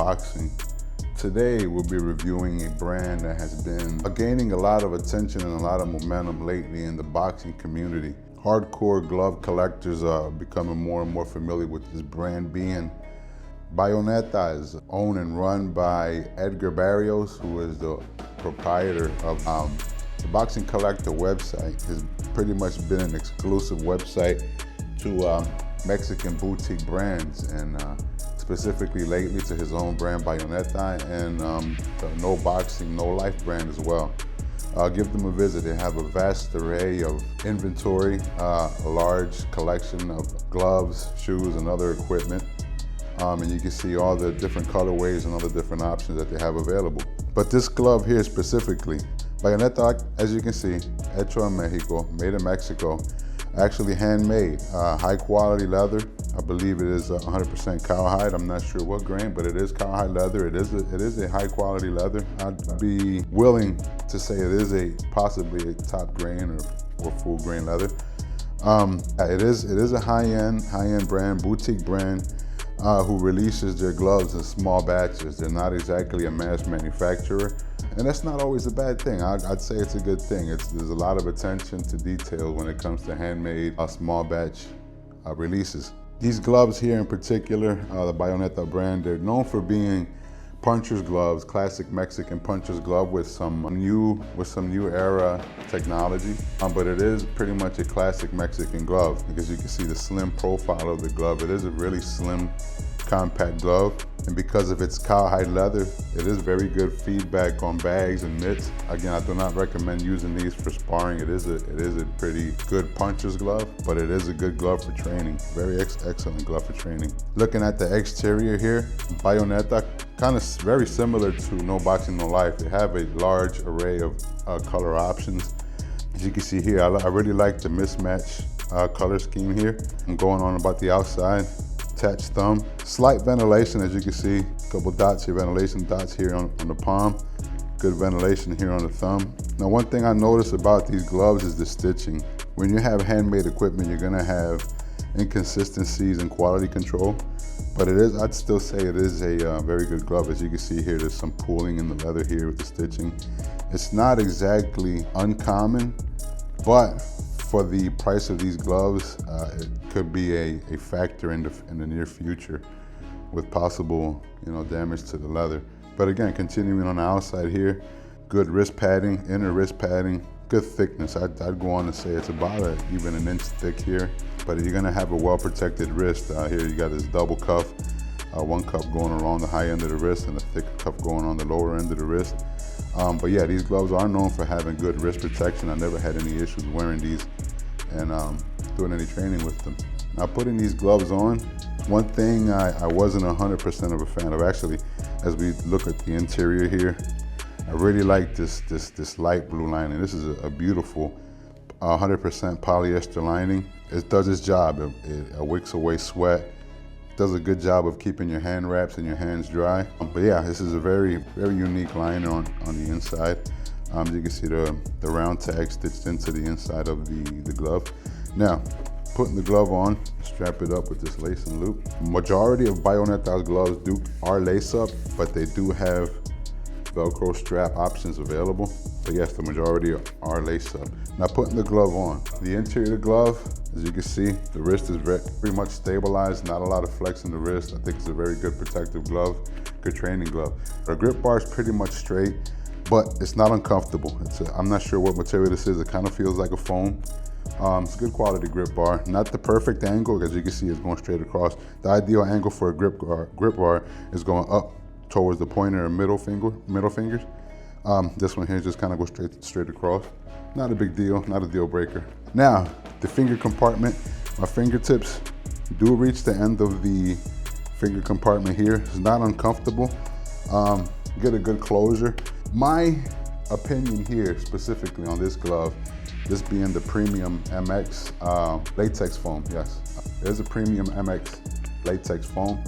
boxing. Today we'll be reviewing a brand that has been gaining a lot of attention and a lot of momentum lately in the boxing community. Hardcore glove collectors are becoming more and more familiar with this brand. Being Bayoneta is owned and run by Edgar Barrios, who is the proprietor of the Boxing Collector website. Has pretty much been an exclusive website to Mexican boutique brands, and specifically lately to his own brand Bayoneta and the No Boxing, No Life brand as well. Give them a visit. They have a vast array of inventory, a large collection of gloves, shoes, and other equipment. And you can see all the different colorways and all the different options that they have available. But this glove here specifically, Bayoneta, as you can see, hecho en Mexico, made in Mexico, actually handmade, high quality leather. I believe it is 100% cowhide. I'm not sure what grain, but it is cowhide leather. It is a high quality leather. I'd be willing to say it is possibly a top grain or full grain leather. It is a high-end brand, boutique brand, who releases their gloves in small batches. They're not exactly a mass manufacturer, and that's not always a bad thing. I'd say it's a good thing. There's a lot of attention to detail when it comes to handmade small batch releases. These gloves here in particular, the Bayoneta brand, they're known for being puncher's gloves, classic Mexican puncher's glove with some new era technology. But it is pretty much a classic Mexican glove, because you can see the slim profile of the glove. It is a really slim, compact glove, and because of its cowhide leather, it is very good feedback on bags and mitts. Again, I do not recommend using these for sparring. It is a pretty good puncher's glove, but it is a good glove for training. Very excellent glove for training. Looking at the exterior here, Bayoneta, kind of very similar to No Boxing, No Life. They have a large array of color options. As you can see here, I really like the mismatch color scheme here. I'm going on about the outside. Attached thumb, slight ventilation, as you can see, a couple dots here, ventilation dots here on the palm, good ventilation here on the thumb. Now, one thing I noticed about these gloves is the stitching. When you have handmade equipment, you're gonna have inconsistencies in quality control, but I'd still say it is a very good glove. As you can see here, there's some pooling in the leather here with the stitching. It's not exactly uncommon, but for the price of these gloves, it could be a factor in the near future with possible damage to the leather. But again, continuing on the outside here, good wrist padding, inner wrist padding, good thickness. I'd go on to say it's about even an inch thick here, but you're gonna have a well-protected wrist. Here you got this double cuff, one cuff going around the high end of the wrist and a thick cuff going on the lower end of the wrist. But yeah, these gloves are known for having good wrist protection. I never had any issues wearing these and doing any training with them. Now, putting these gloves on, one thing I wasn't 100% of a fan of, actually, as we look at the interior here, I really like this light blue lining. This is a beautiful 100% polyester lining. It does its job. It wicks away sweat. Does a good job of keeping your hand wraps and your hands dry. But yeah, this is a very, very unique liner on the inside. You can see the round tag stitched into the inside of the glove. Now, putting the glove on, strap it up with this lace and loop. Majority of Bayoneta's gloves are lace up, but they do have Velcro strap options available. But yes, the majority are lace up. Now, putting the glove on. The interior of the glove, as you can see, the wrist is very much stabilized, not a lot of flex in the wrist. I think it's a very good protective glove, good training glove. The grip bar is pretty much straight, but it's not uncomfortable. I'm not sure what material this is. It kind of feels like a foam. It's a good quality grip bar. Not the perfect angle, as you can see, it's going straight across. The ideal angle for a grip bar is going up towards the pointer and middle fingers. This one here just kind of goes straight across. Not a big deal, not a deal breaker. Now, the finger compartment, my fingertips do reach the end of the finger compartment here. It's not uncomfortable. Get a good closure. My opinion here, specifically on this glove, this being the Premium MX latex foam, yes. There's a Premium MX latex foam.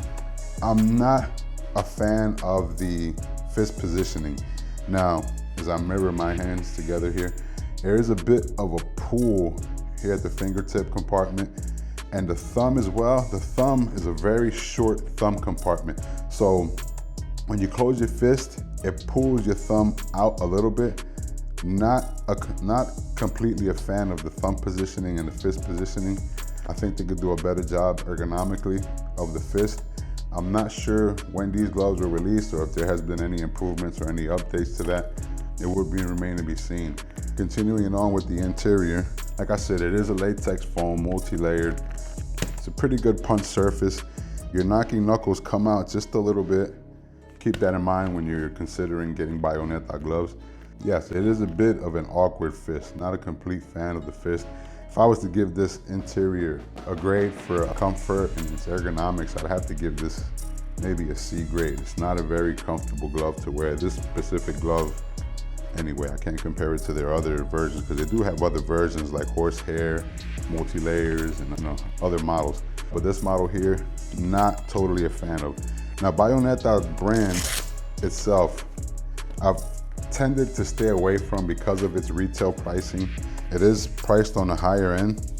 I'm not a fan of the fist positioning. Now, as I mirror my hands together here, there is a bit of a pull here at the fingertip compartment, and the thumb as well. The thumb is a very short thumb compartment. So When you close your fist, it pulls your thumb out a little bit. Not completely a fan of the thumb positioning and the fist positioning. I think they could do a better job ergonomically of the fist. I'm not sure when these gloves were released or if there has been any improvements or any updates to that. It would remain to be seen. Continuing on with the interior, like I said, it is a latex foam, multi-layered. It's a pretty good punch surface. Your knocking knuckles come out just a little bit. Keep that in mind when you're considering getting Bayoneta gloves. Yes, it is a bit of an awkward fist, not a complete fan of the fist. If I was to give this interior a grade for comfort and its ergonomics, I'd have to give this maybe a C grade. It's not a very comfortable glove to wear. This specific glove, anyway, I can't compare it to their other versions because they do have other versions like horsehair, multi-layers, and other models. But this model here, not totally a fan of. Now, Bayoneta brand itself, I've tended to stay away from because of its retail pricing. It is priced on the higher end.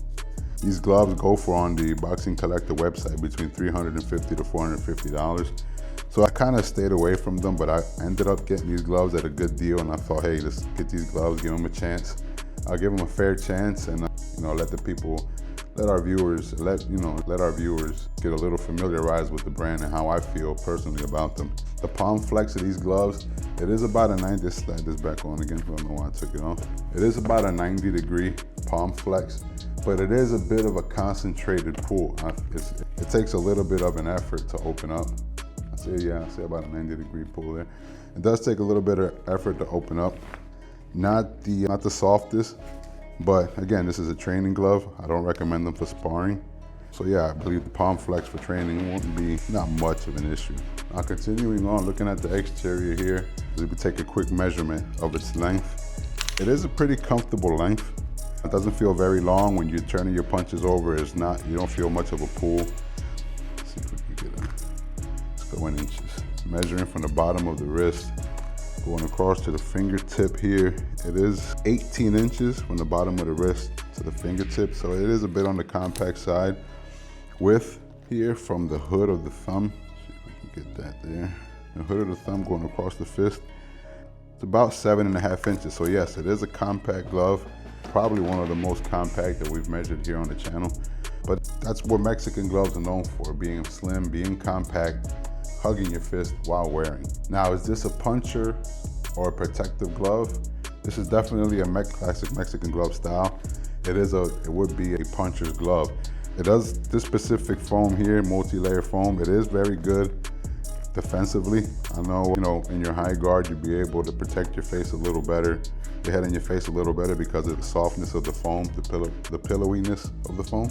These gloves go for, on the Boxing Collector website, between $350 to $450. So I kind of stayed away from them, but I ended up getting these gloves at a good deal, and I thought, hey, let's get these gloves, give them a chance. I'll give them a fair chance, and let our viewers get a little familiarized with the brand and how I feel personally about them. The palm flex of these gloves, it is about a 90, slide this back on again, I don't know why I took it off. It is about a 90-degree palm flex, but it is a bit of a concentrated pull. It takes a little bit of an effort to open up. I say about a 90-degree pull there. It does take a little bit of effort to open up. Not the softest, but again, this is a training glove. I don't recommend them for sparring. So yeah, I believe the palm flex for training won't be not much of an issue. Now, continuing on, looking at the exterior here, we can take a quick measurement of its length. It is a pretty comfortable length. It doesn't feel very long when you're turning your punches over. You don't feel much of a pull. Let's see if we can get it. Let's go in inches. Measuring from the bottom of the wrist, going across to the fingertip here, it is 18 inches from the bottom of the wrist to the fingertip, so it is a bit on the compact side. Width here from the hood of the thumb, see if we can get that there. The hood of the thumb going across the fist, it's about 7.5 inches. So yes, it is a compact glove, probably one of the most compact that we've measured here on the channel. But that's what Mexican gloves are known for, being slim, being compact, hugging your fist while wearing. Now, is this a puncher or a protective glove? This is definitely a classic Mexican glove style. It would be a puncher's glove. It does, this specific foam here, multi-layer foam, it is very good defensively. I know, in your high guard, you'll be able to protect your face a little better, your head and your face a little better because of the softness of the foam, the pillowiness of the foam.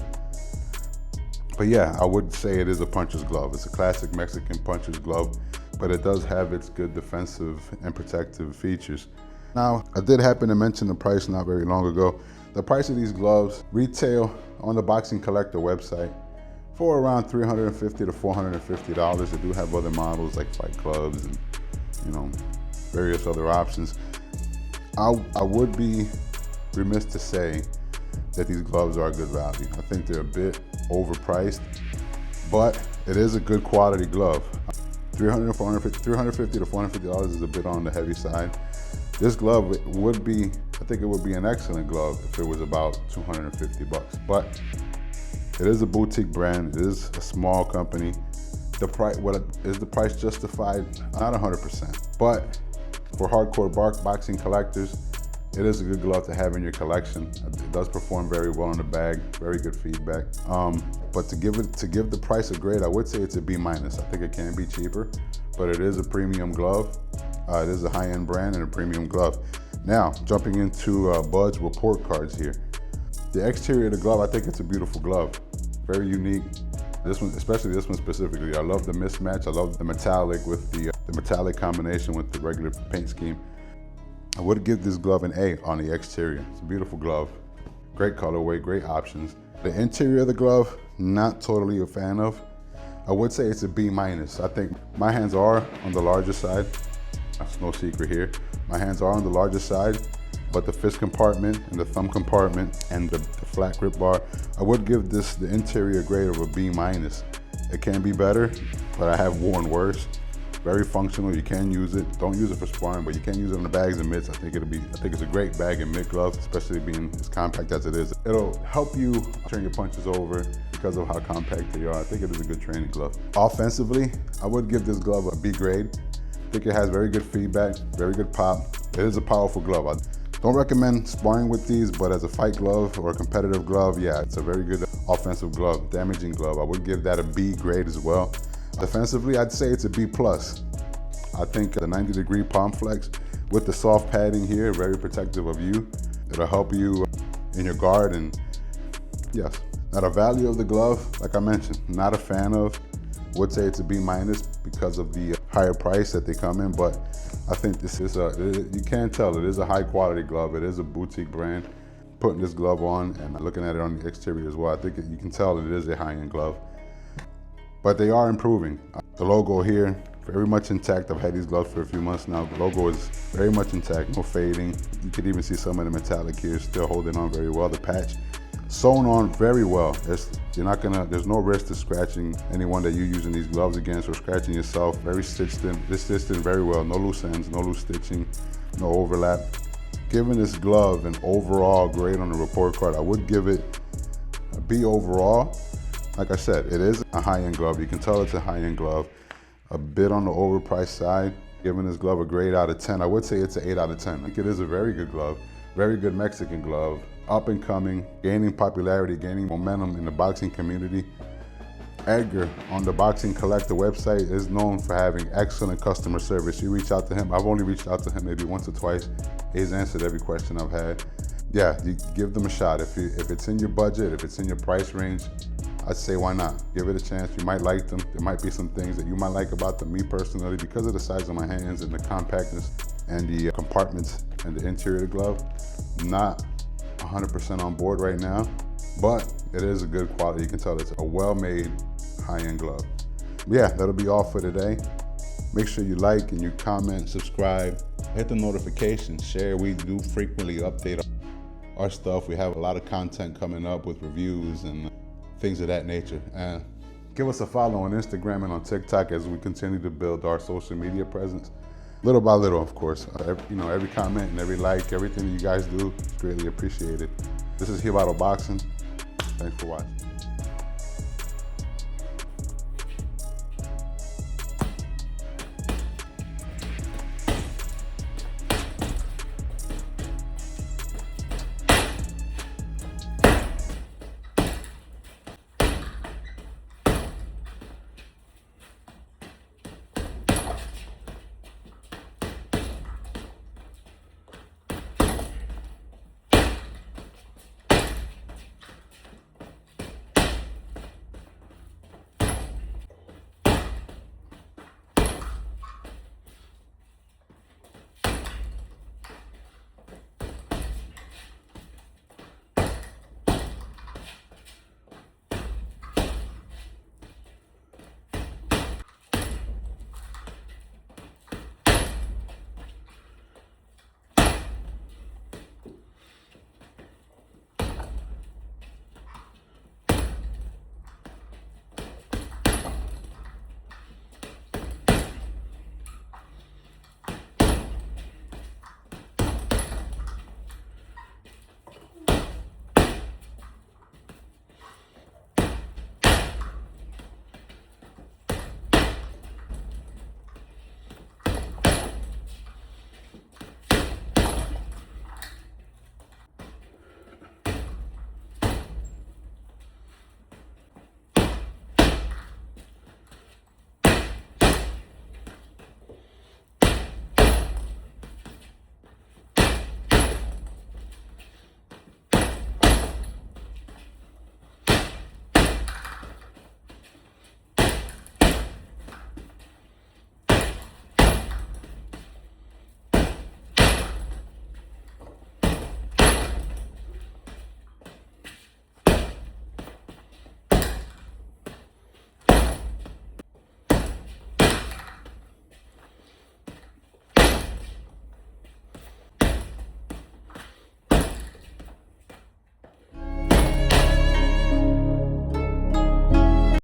But yeah, I would say it is a puncher's glove. It's a classic Mexican puncher's glove, but it does have its good defensive and protective features. Now, I did happen to mention the price not very long ago. The price of these gloves retail on the Boxing Collector website for around $350 to $450. They do have other models like fight clubs and various other options. I would be remiss to say that these gloves are a good value. I think they're a bit overpriced, but it is a good quality glove. $350 to $450 is a bit on the heavy side. This glove would be, I think it would be an excellent glove if it was about $250, but it is a boutique brand. It is a small company. The price justified? Not 100%, but for hardcore boxing collectors, it is a good glove to have in your collection. It does perform very well in the bag, very good feedback. But to give the price a grade, I would say it's a B-. I think it can be cheaper, but it is a premium glove. It is a high-end brand and a premium glove. Now, jumping into Bud's report cards here. The exterior of the glove, I think it's a beautiful glove. Very unique. This one, especially this one specifically, I love the mismatch. I love the metallic with the metallic combination with the regular paint scheme. I would give this glove an A on the exterior. It's a beautiful glove. Great colorway, great options. The interior of the glove, not totally a fan of. I would say it's a B-. I think my hands are on the larger side. That's no secret here. My hands are on the larger side, but the fist compartment and the thumb compartment and the flat grip bar, I would give this the interior grade of a B-. It can be better, but I have worn worse. Very functional, you can use it. Don't use it for sparring, but you can use it in the bags and mitts. I think it's a great bag and mitt glove, especially being as compact as it is. It'll help you turn your punches over because of how compact they are. I think it is a good training glove. Offensively, I would give this glove a B grade. I think it has very good feedback, very good pop. It is a powerful glove. I don't recommend sparring with these, but as a fight glove or a competitive glove, yeah, it's a very good offensive glove, damaging glove. I would give that a B grade as well. Defensively, I'd say it's a B+. I think the 90-degree palm flex with the soft padding here, very protective of you. It'll help you in your guard, and yes. Now the value of the glove, like I mentioned, not a fan of. Would say it's a B- because of the higher price that they come in, but I think this is you can't tell, it is a high quality glove. It is a boutique brand. Putting this glove on and looking at it on the exterior as well, I think you can tell it is a high-end glove. But they are improving. The logo here, very much intact. I've had these gloves for a few months now. The logo is very much intact, no fading. You could even see some of the metallic here still holding on very well. The patch sewn on very well. There's no risk to scratching anyone that you're using these gloves against or scratching yourself. Very stitched in. This stitched in very well. No loose ends, no loose stitching, no overlap. Giving this glove an overall grade on the report card, I would give it a B overall. Like I said, it is a high-end glove. You can tell it's a high-end glove. A bit on the overpriced side. Giving this glove a grade out of 10, I would say it's an 8 out of 10. I think it is a very good glove, very good Mexican glove, up and coming, gaining popularity, gaining momentum in the boxing community. Edgar on the Boxing Collector website is known for having excellent customer service. You reach out to him. I've only reached out to him maybe once or twice. He's answered every question I've had. Yeah, you give them a shot. If it's in your budget, if it's in your price range, I'd say why not? Give it a chance. You might like them. There might be some things that you might like about them. Me personally, because of the size of my hands and the compactness and the compartments and the interior of the glove, not 100% on board right now, but it is a good quality. You can tell it's a well-made, high-end glove. Yeah, that'll be all for today. Make sure you like and you comment, subscribe, hit the notifications, share. We do frequently update our stuff. We have a lot of content coming up with reviews and things of that nature. And give us a follow on Instagram and on TikTok as we continue to build our social media presence. Little by little, of course. Every comment and every like, everything you guys do is greatly appreciated. This is Hibaro Boxing. Thanks for watching.